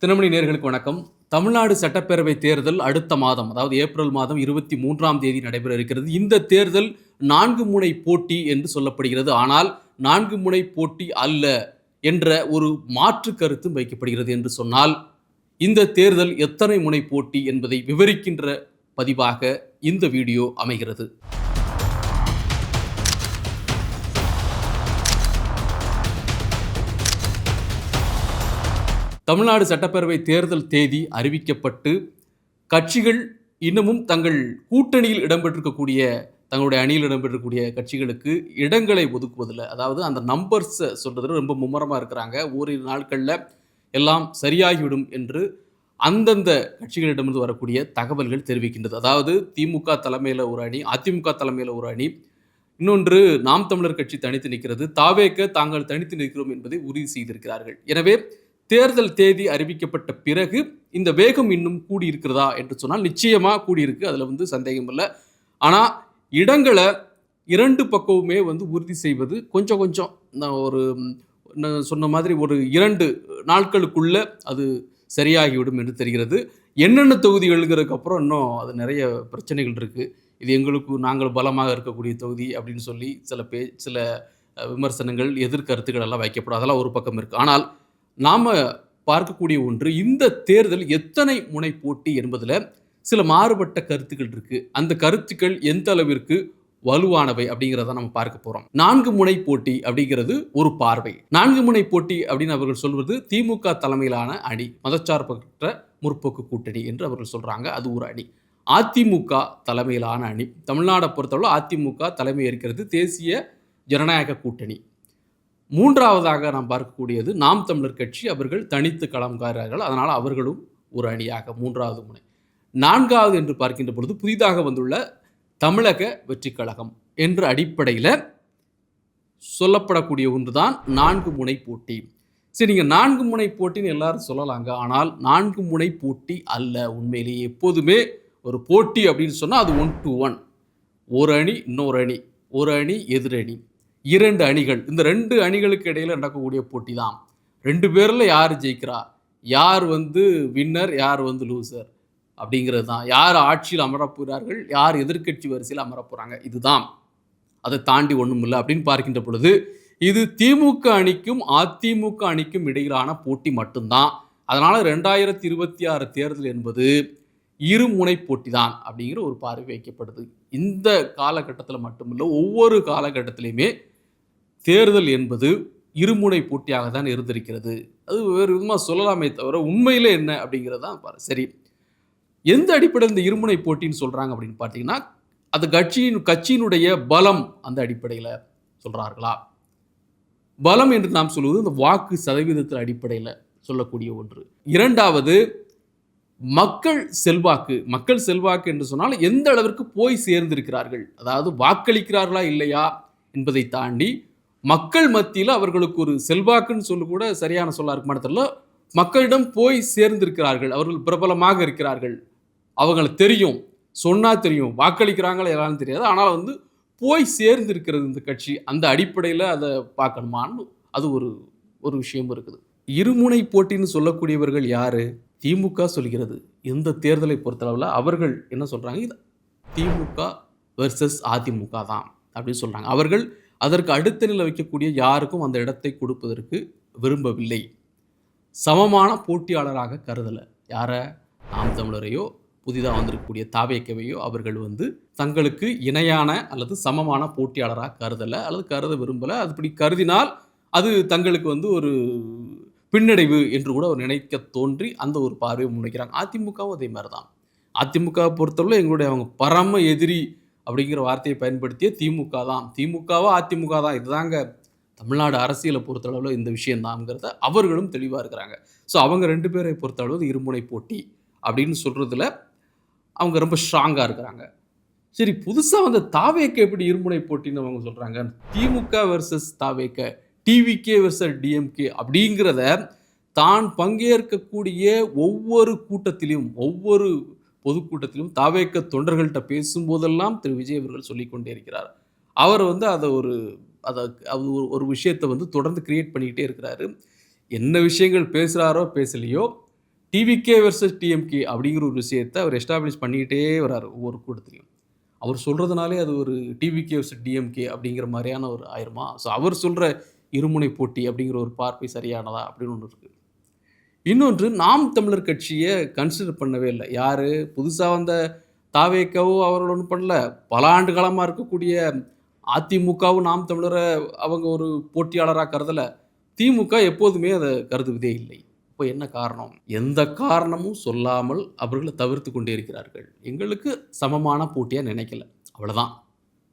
தினமணி நேயர்களுக்கு வணக்கம். தமிழ்நாடு சட்டப்பேரவை தேர்தல் அடுத்த மாதம், அதாவது ஏப்ரல் மாதம் 23ஆம் தேதி நடைபெற இருக்கிறது. இந்த தேர்தல் 4 முனை போட்டி என்று சொல்லப்படுகிறது. ஆனால் 4 முனை போட்டி அல்ல என்ற ஒரு மாற்று கருத்தும் வைக்கப்படுகிறது என்று சொன்னால், இந்த தேர்தல் எத்தனை முனை போட்டி என்பதை விவரிக்கின்ற பதிவாக இந்த வீடியோ அமைகிறது. தமிழ்நாடு சட்டப்பேரவை தேர்தல் தேதி அறிவிக்கப்பட்டு கட்சிகள் இன்னமும் தங்கள் கூட்டணியில் இடம்பெற்றிருக்கக்கூடிய தங்களுடைய அணியில் இடம்பெற்றக்கூடிய கட்சிகளுக்கு இடங்களை ஒதுக்குவதில், அதாவது அந்த நம்பர்ஸை சொல்றதுல ரொம்ப மும்முரமாக இருக்கிறாங்க. ஓரிரு நாட்களில் எல்லாம் சரியாகிவிடும் என்று அந்தந்த கட்சிகளிடமிருந்து வரக்கூடிய தகவல்கள் தெரிவிக்கின்றது. அதாவது திமுக தலைமையில் ஒரு அணி, அதிமுக தலைமையில் ஒரு அணி, இன்னொன்று நாம் தமிழர் கட்சி தனித்து நிற்கிறது, தாவேக தாங்கள் தனித்து நிற்கிறோம் என்பதை உறுதி செய்திருக்கிறார்கள். எனவே தேர்தல் தேதி அறிவிக்கப்பட்ட பிறகு இந்த வேகம் இன்னும் கூடியிருக்கிறதா என்று சொன்னால் நிச்சயமாக கூடியிருக்கு, அதில் சந்தேகம் இல்லை. ஆனால் இடங்களை இரண்டு பக்கமுமே உறுதி செய்வது கொஞ்சம் கொஞ்சம் நான் சொன்ன மாதிரி ஒரு 2 நாட்களுக்குள்ள அது சரியாகிவிடும் என்று தெரிகிறது. என்னென்ன தொகுதி எழுதுறதுக்கு அப்புறம் இன்னும் அது நிறைய பிரச்சனைகள் இருக்குது. இது நாங்கள் பலமாக இருக்கக்கூடிய தொகுதி அப்படின்னு சொல்லி சில விமர்சனங்கள், எதிர்கருத்துக்கள் எல்லாம் வைக்கப்படும். அதெல்லாம் ஒரு பக்கம் இருக்குது. ஆனால் நாம் பார்க்கக்கூடிய ஒன்று, இந்த தேர்தல் எத்தனை முனை போட்டி என்பதில் சில மாறுபட்ட கருத்துக்கள் இருக்குது. அந்த கருத்துக்கள் எந்த அளவிற்கு வலுவானவை அப்படிங்கிறத நம்ம பார்க்க போகிறோம். 4 முனை போட்டி அப்படிங்கிறது ஒரு பார்வை. 4 முனை போட்டி அப்படின்னு அவர்கள் சொல்வது திமுக தலைமையிலான அணி, மதச்சார்பற்ற முற்போக்கு கூட்டணி என்று அவர்கள் சொல்கிறாங்க. அது ஒரு அணி. அதிமுக தலைமையிலான அணி. தமிழ்நாடை பொறுத்தவரை அதிமுக தலைமை ஏற்கிறது தேசிய ஜனநாயக கூட்டணி. மூன்றாவதாக நாம் பார்க்கக்கூடியது நாம் தமிழர் கட்சி. அவர்கள் தனித்து களம்காரர்கள், அதனால் அவர்களும் ஒரு அணியாக 3வது முனை. 4வது என்று பார்க்கின்ற பொழுது புதிதாக வந்துள்ள தமிழக வெற்றி கழகம் என்ற அடிப்படையில் சொல்லப்படக்கூடிய ஒன்றுதான் 4 முனை போட்டி. சரி, நீங்கள் 4 முனை போட்டின்னு எல்லாரும் சொல்லலாங்க. ஆனால் 4 முனை போட்டி அல்ல. உண்மையிலேயே எப்போதுமே ஒரு போட்டி அப்படின்னு சொன்னால் அது 1 to 1. ஒரு அணி இன்னொரு அணி, ஒரு அணி எதிரணி, 2 அணிகள். இந்த 2 அணிகளுக்கு இடையில் நடக்கக்கூடிய போட்டி தான். 2 பேரில் யார் ஜெயிக்கிறா, யார் வின்னர், யார் லூசர் அப்படிங்கிறது தான். யார் ஆட்சியில் அமரப்போகிறார்கள், யார் எதிர்க்கட்சி வரிசையில் அமரப்போகிறாங்க, இதுதான். அதை தாண்டி ஒன்றும் இல்லை அப்படின்னு பார்க்கின்ற பொழுது இது திமுக அணிக்கும் அதிமுக அணிக்கும் இடையிலான போட்டி மட்டும்தான். அதனால் 2026 தேர்தல் என்பது இருமுனை போட்டி தான் அப்படிங்கிற ஒரு பார்வை வைக்கப்படுது. இந்த காலகட்டத்தில் மட்டுமில்லை, ஒவ்வொரு காலகட்டத்திலையுமே தேர்தல் என்பது இருமுனை போட்டியாக தான் இருந்திருக்கிறது. அது வேறு விதமாக சொல்லலாமே தவிர உண்மையிலே என்ன அப்படிங்கிறது தான் பாரு. சரி, எந்த அடிப்படையில் இந்த இருமுனை போட்டின்னு சொல்கிறாங்க அப்படின்னு பார்த்தீங்கன்னா, அது கட்சியினுடைய பலம் அந்த அடிப்படையில் சொல்கிறார்களா? பலம் என்று நாம் சொல்வது இந்த வாக்கு சதவீதத்தின் அடிப்படையில் சொல்லக்கூடிய ஒன்று. 2வது மக்கள் செல்வாக்கு. மக்கள் செல்வாக்கு என்று சொன்னால் எந்த அளவிற்கு போய் சேர்ந்திருக்கிறார்கள், அதாவது வாக்களிக்கிறார்களா இல்லையா என்பதை தாண்டி மக்கள் மத்தியில் அவர்களுக்கு ஒரு செல்வாக்குன்னு சொல்லு கூட சரியான சொல்லா இருக்க மாட்டதில்ல, மக்களிடம் போய் சேர்ந்திருக்கிறார்கள், அவர்கள் பிரபலமாக இருக்கிறார்கள், அவங்களுக்கு தெரியும், சொன்னால் தெரியும், வாக்களிக்கிறாங்களா எல்லாரும் தெரியாது, ஆனால் போய் சேர்ந்திருக்கிறது இந்த கட்சி. அந்த அடிப்படையில் அதை பார்க்கணுமான்னு அது ஒரு விஷயம் இருக்குது. இருமுனை போட்டின்னு சொல்லக்கூடியவர்கள் யார்? திமுக சொல்கிறது. இந்த தேர்தலை பொறுத்தளவில் அவர்கள் என்ன சொல்கிறாங்க, இது திமுக வெர்சஸ் அதிமுக தான் அப்படின்னு சொல்கிறாங்க. அவர்கள் அதற்கு அடுத்த நிலை வைக்கக்கூடிய யாருக்கும் அந்த இடத்தை கொடுப்பதற்கு விரும்பவில்லை. சமமான போட்டியாளராக கருதலை. யாரை? நாம் தமிழரையோ புதிதாக வந்திருக்கக்கூடிய தாவேக்கவையோ அவர்கள் தங்களுக்கு இணையான அல்லது சமமான போட்டியாளராக கருதலை அல்லது கருத விரும்பலை. அதுபடி கருதினால் அது தங்களுக்கு ஒரு பின்னடைவு என்று கூட ஒரு நினைக்க தோன்றி அந்த ஒரு பார்வையை முன்வைக்கிறாங்க. அதிமுகவும் அதே மாதிரி தான். அதிமுகவை பொறுத்தவரை எங்களுடைய அவங்க பரம எதிரி அப்படிங்கிற வார்த்தையை பயன்படுத்திய திமுக தான். திமுகவா அதிமுக தான், இதுதாங்க தமிழ்நாடு அரசியலை பொறுத்தளவில் இந்த விஷயம்தான்ங்கிறத அவர்களும் தெளிவாக இருக்கிறாங்க. ஸோ அவங்க 2 பேரை பொறுத்தளவு இருமுனை போட்டி அப்படின்னு சொல்கிறதுல அவங்க ரொம்ப ஸ்ட்ராங்காக இருக்கிறாங்க. சரி, புதுசாக தாவேக்க எப்படி இருமுனை போட்டின்னு அவங்க சொல்கிறாங்க? திமுக வெர்சஸ் தாவேக்க, டிவிகே வெர்சஸ் டிஎம்கே அப்படிங்கிறத தான் பங்கேற்கக்கூடிய ஒவ்வொரு கூட்டத்திலும், ஒவ்வொரு பொதுக்கூட்டத்திலும் தாவேக்க தொண்டர்கள்ட்ட பேசும்போதெல்லாம் திரு விஜய் அவர்கள் சொல்லிக்கொண்டே இருக்கிறார். அவர் அதை ஒரு விஷயத்தை தொடர்ந்து கிரியேட் பண்ணிக்கிட்டே இருக்கிறாரு. என்ன விஷயங்கள் பேசுகிறாரோ பேசலையோ, டிவிகே வெர்சஸ் டிஎம்கே அப்படிங்கிற ஒரு விஷயத்தை அவர் எஸ்டாப்ளிஷ் பண்ணிக்கிட்டே வராரு ஒவ்வொரு கூட்டத்திலையும். அவர் சொல்றதுனாலே அது ஒரு டிவிகே வெர்சஸ் டிஎம்கே அப்படிங்கிற மாதிரியான ஒரு ஆயிருமா? ஸோ அவர் சொல்ற இருமுனை போட்டி அப்படிங்கிற ஒரு பார்வை சரியானதா அப்படின்னு ஒன்று இருக்கு. இன்னொன்று, நாம் தமிழர் கட்சியை கன்சிடர் பண்ணவே இல்லை. யாரு? புதுசா வந்த தாவேக்காவும் அவர்கள் ஒண்ணும் பண்ணல. பல ஆண்டு காலமா இருக்கக்கூடிய அதிமுகவும் நாம் தமிழர அவங்க ஒரு போட்டியாளரா கருதல. திமுக எப்போதுமே அத கருதுவதே இல்லை. இப்ப என்ன காரணம்? எந்த காரணமும் சொல்லாமல் அவர்கள தவிர்த்து கொண்டே இருக்கிறார்கள். எங்களுக்கு சமமான போட்டியா நினைக்கல. அவ்வளதான்.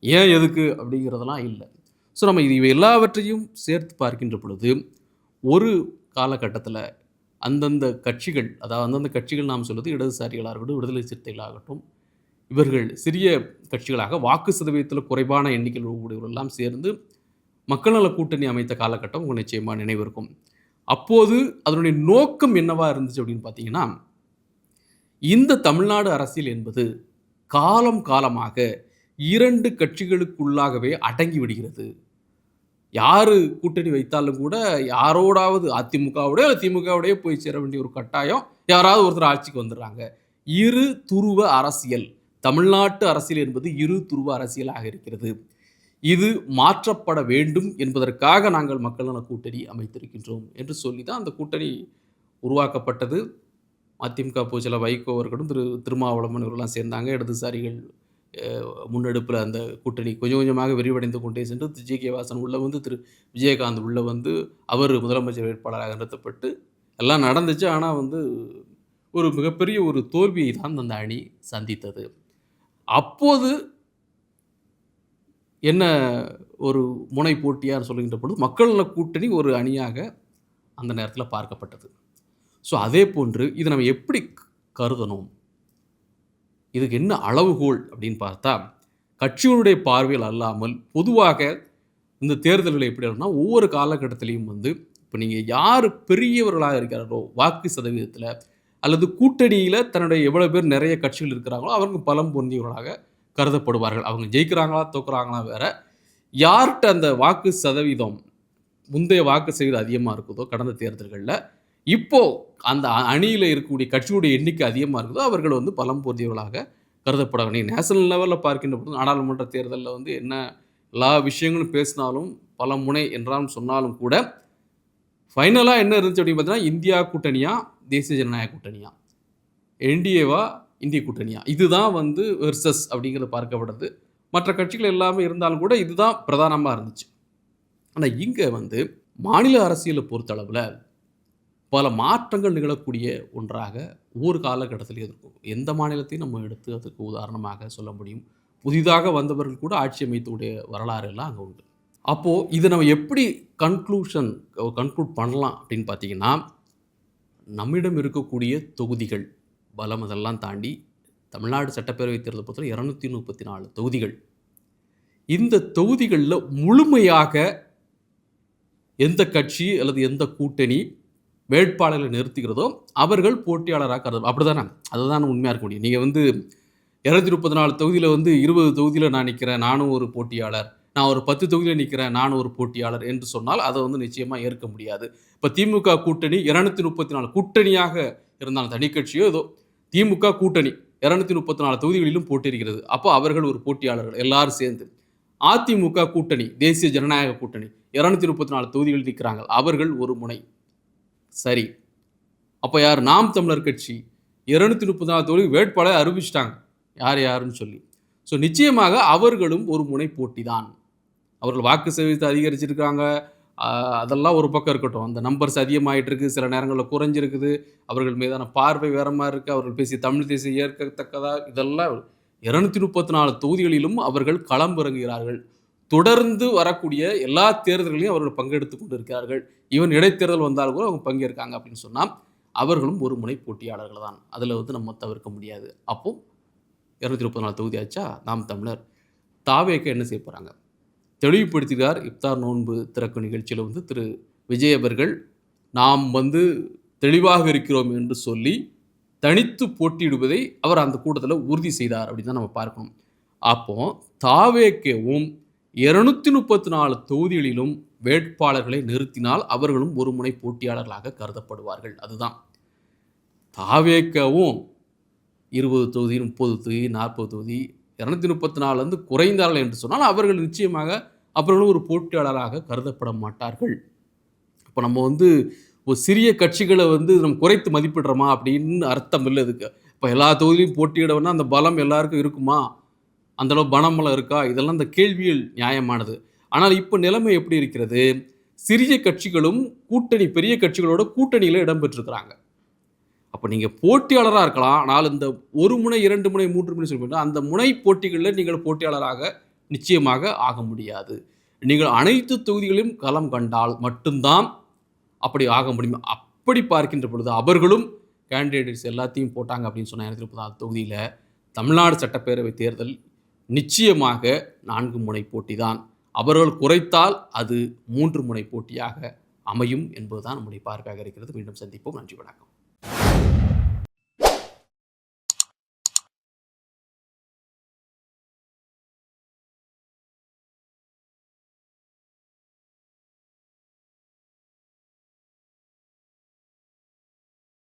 ஏன், எதுக்கு அப்படிங்கிறதெல்லாம் இல்ல. ஸோ நம்ம இவை எல்லாவற்றையும் சேர்த்து பார்க்கின்ற பொழுது, ஒரு காலகட்டத்தில அந்தந்த கட்சிகள், அதாவது அந்தந்த கட்சிகள் நாம் சொல்வது இடதுசாரிகளா இருக்கட்டும், விடுதலை சிறுத்தைகளாகட்டும், இவர்கள் சிறிய கட்சிகளாக வாக்கு சதவீதத்தில் குறைவான எண்ணிக்கையில் உடையவர்கள் எல்லாம் சேர்ந்து மக்கள் நல கூட்டணி அமைத்த காலகட்டம் உங்களுக்கு நிச்சயமா நினைவு இருக்கும். அப்போது அதனுடைய நோக்கம் என்னவா இருந்துச்சு அப்படின்னு பார்த்தீங்கன்னா, இந்த தமிழ்நாடு அரசியல் என்பது காலம் காலமாக 2 கட்சிகளுக்குள்ளாகவே அடங்கி விடுகிறது. யாரு கூட்டணி வைத்தாலும் கூட யாரோடாவது அதிமுகவோடயோ அல்லது திமுகவோடயோ போய் சேர வேண்டிய ஒரு கட்டாயம், யாராவது ஒருத்தர் ஆட்சிக்கு வந்துடுறாங்க. இரு துருவ அரசியல். தமிழ்நாட்டு அரசியல் என்பது இரு துருவ அரசியலாக இருக்கிறது. இது மாற்றப்பட வேண்டும் என்பதற்காக நாங்கள் மக்கள் நல கூட்டணி அமைத்திருக்கின்றோம் என்று சொல்லி தான் அந்த கூட்டணி உருவாக்கப்பட்டது. அதிமுக பொதுச்செயலாளர் வைகோ அவர்களும் திருமாவளவன் இவர்கள்லாம் சேர்ந்தாங்க. இடதுசாரிகள் முன்னெடுப்பில் அந்த கூட்டணி கொஞ்சம் கொஞ்சமாக விரிவடைந்து கொண்டே சென்று ஜி.கே. வாசன் உள்ள வந்து விஜயகாந்த் உள்ள வந்து அவர் முதலமைச்சர் வேட்பாளராக நிறுத்தப்பட்டு எல்லாம் நடந்துச்சு. ஆனால் வந்து ஒரு மிகப்பெரிய ஒரு தோல்வியை தான் அந்த அணி சந்தித்தது. அப்போது என்ன ஒரு முனை போட்டியார் சொல்லுகின்ற பொழுது மக்கள் நல கூட்டணி ஒரு அணியாக அந்த நேரத்தில் பார்க்கப்பட்டது. ஸோ அதே போன்று இதை நம்ம எப்படி கருதணும், இதுக்கு என்ன அளவுகோல் அப்படின்னு பார்த்தா, கட்சிகளுடைய பார்வையில் அல்லாமல் பொதுவாக இந்த தேர்தல்கள் எப்படி இருக்குன்னா, ஒவ்வொரு காலகட்டத்திலையும் வந்து இப்போ நீங்கள் யார் பெரியவர்களாக இருக்கிறாரோ வாக்கு சதவீதத்தில் அல்லது கூட்டணியில் தன்னுடைய எவ்வளோ பேர் நிறைய கட்சிகள் இருக்கிறாங்களோ அவருக்கு பலம் பொருந்தியவர்களாக கருதப்படுவார்கள். அவங்க ஜெயிக்கிறாங்களா தோக்குறாங்களா வேற. யார்கிட்ட அந்த வாக்கு சதவீதம் முந்தைய வாக்கு சதவீதம் அதிகமாக இருக்குதோ கடந்த தேர்தல்களில், இப்போ அந்த அணியில் இருக்கக்கூடிய கட்சியுடைய எண்ணிக்கை அதிகமாக இருக்குதோ அவர்கள் வந்து பலம் பொருந்தியவர்களாக கருதப்பட நீங்கள் நேஷனல் லெவலில் பார்க்கின்ற பொழுது நாடாளுமன்ற தேர்தலில் வந்து என்ன எல்லா விஷயங்களும் பேசினாலும் பல முனை என்றாலும் சொன்னாலும் கூட ஃபைனலாக என்ன இருந்துச்சு அப்படின்னு பார்த்தீங்கன்னா, இந்தியா கூட்டணியா தேசிய ஜனநாயக கூட்டணியா, என்டிஏவா இந்திய கூட்டணியா, இதுதான் வந்து வெர்சஸ் அப்படிங்கிறது பார்க்கப்படுது. மற்ற கட்சிகள் எல்லாமே இருந்தாலும் கூட இதுதான் பிரதானமாக இருந்துச்சு. ஆனால் இங்கே வந்து மாநில அரசியலை பொறுத்தளவில் பல மாற்றங்கள் நிகழக்கூடிய ஒன்றாக ஒவ்வொரு காலகட்டத்திலும் இருக்கும். எந்த மாநிலத்தையும் நம்ம எடுத்து அதுக்கு உதாரணமாக சொல்ல முடியும். புதிதாக வந்தவர்கள் கூட ஆட்சி அமைத்துடைய வரலாறு எல்லாம் அங்கே உண்டு. அப்போது இதை நம்ம எப்படி கன்க்ளூட் பண்ணலாம் அப்படின்னு பார்த்தீங்கன்னா, நம்மிடம் இருக்கக்கூடிய தொகுதிகள் பலம் அதெல்லாம் தாண்டி தமிழ்நாடு சட்டப்பேரவை தேர்தல் பொறுத்தவரை 234 தொகுதிகள். இந்த தொகுதிகளில் முழுமையாக எந்த கட்சி அல்லது எந்த கூட்டணி வேட்பாளர்களை நிறுத்துகிறதோ அவர்கள் போட்டியாளராக கருதலாம். அப்படிதானே? அதுதான் உண்மையாக இருக்க முடியும். நீங்கள் வந்து 234 தொகுதியில் வந்து 20 தொகுதியில் நான் நிற்கிறேன், நானும் ஒரு போட்டியாளர், நான் ஒரு 10 தொகுதியில் நிற்கிறேன், நானும் ஒரு போட்டியாளர் என்று சொன்னால் அதை வந்து நிச்சயமாக ஏற்க முடியாது. இப்போ திமுக கூட்டணி 234 கூட்டணியாக இருந்தாலும் தனி கட்சியோ ஏதோ திமுக கூட்டணி 234 தொகுதிகளிலும் போட்டியிருக்கிறது. அப்போ அவர்கள் ஒரு போட்டியாளர்கள் எல்லாரும் சேர்ந்து. அதிமுக கூட்டணி தேசிய ஜனநாயக கூட்டணி 234 தொகுதிகளில் நிற்கிறாங்க, அவர்கள் ஒரு முனை. சரி, அப்போ யார்? நாம் தமிழர் கட்சி 234 தொகுதி வேட்பாளர் அறிவிச்சிட்டாங்க யாருன்னு சொல்லி. ஸோ நிச்சயமாக அவர்களும் ஒரு முனை போட்டி தான். அவர்கள் வாக்கு சதவீதத்தை அதிகரிச்சிருக்காங்க, அதெல்லாம் ஒரு பக்கம் இருக்கட்டும். அந்த நம்பர்ஸ் அதிகமாகிட்டு இருக்குது, சில நேரங்களில் குறைஞ்சிருக்குது, அவர்கள் மீதான பார்வை வேற மாதிரி இருக்குது, அவர்கள் பேசி தமிழ் தேசியம் ஏற்கத்தக்கதா, இதெல்லாம் 234 தொகுதிகளிலும் அவர்கள் களமிறங்குகிறார்கள். தொடர்ந்து வரக்கூடிய எல்லா தேர்தல்களையும் அவர்கள் பங்கெடுத்து கொண்டு இருக்கிறார்கள். ஈவன் இடைத்தேர்தல் வந்தாலும் கூட அவங்க பங்கேற்காங்க அப்படின்னு சொன்னால் அவர்களும் ஒரு முனை போட்டியாளர்கள் தான். அதில் வந்து நம்ம தவிர்க்க முடியாது. அப்போ 234 தொகுதி ஆச்சா. நாம் தமிழர் தாவேக்க என்ன செய்ய போகிறாங்க தெளிவுபடுத்துகிறார். இஃப்தார் நோன்பு திறக்கும் நிகழ்ச்சியில் வந்து திரு விஜய் அவர்கள் நாம் வந்து தெளிவாக இருக்கிறோம் என்று சொல்லி தனித்து போட்டியிடுவதை அவர் அந்த கூட்டத்தில் உறுதி செய்தார் அப்படின்னு தான் நம்ம பார்க்கணும். அப்போ தாவேக்கவும் 234 தொகுதிகளிலும் வேட்பாளர்களை நிறுத்தினால் அவர்களும் ஒரு முனை போட்டியாளர்களாக கருதப்படுவார்கள். அதுதான் தாவேக்கவும் 20 தொகுதி, 30 தொகுதி, 40 தொகுதி, 234 குறைந்தார்கள் என்று சொன்னால் அவர்கள் நிச்சயமாக அவர்களும் ஒரு போட்டியாளராக கருதப்பட மாட்டார்கள். இப்போ நம்ம ஒரு சிறிய கட்சிகளை நம்ம குறைத்து மதிப்பிடுறோமா அப்படின்னு அர்த்தம் இல்லை இதுக்கு. இப்போ எல்லா தொகுதியிலும் போட்டியிடவுன்னா அந்த பலம் எல்லாருக்கும் இருக்குமா? அந்தளவு பணமெல்லாம் இருக்கா? இதெல்லாம் இந்த கேள்வியில் நியாயமானது. ஆனால் இப்போ நிலைமை எப்படி இருக்கிறது? சிறிய கட்சிகளும் பெரிய கட்சிகளோட கூட்டணியில் இடம்பெற்றிருக்கிறாங்க. அப்போ நீங்கள் போட்டியாளராக இருக்கலாம். ஆனால் இந்த 1 முனை, 2 முனை, 3 முனை சொல்லுங்கள், அந்த முனை போட்டிகளில் நீங்கள் போட்டியாளராக நிச்சயமாக ஆக முடியாது. நீங்கள் அனைத்து தொகுதிகளிலும் களம் கண்டால் மட்டும்தான் அப்படி ஆக முடியும். அப்படி பார்க்கின்ற பொழுது அவர்களும் கேண்டிடேட்ஸ் எல்லாத்தையும் போட்டாங்க அப்படின்னு சொன்ன 234 தொகுதியில் தமிழ்நாடு சட்டப்பேரவை தேர்தல் நிச்சயமாக 4 முனை போட்டி தான். அவர்கள் குறைத்தால் அது 3 முனை போட்டியாக அமையும் என்பதுதான் நம்முடைய பார்வையாக இருக்கிறது. மீண்டும் சந்திப்போம். நன்றி, வணக்கம்.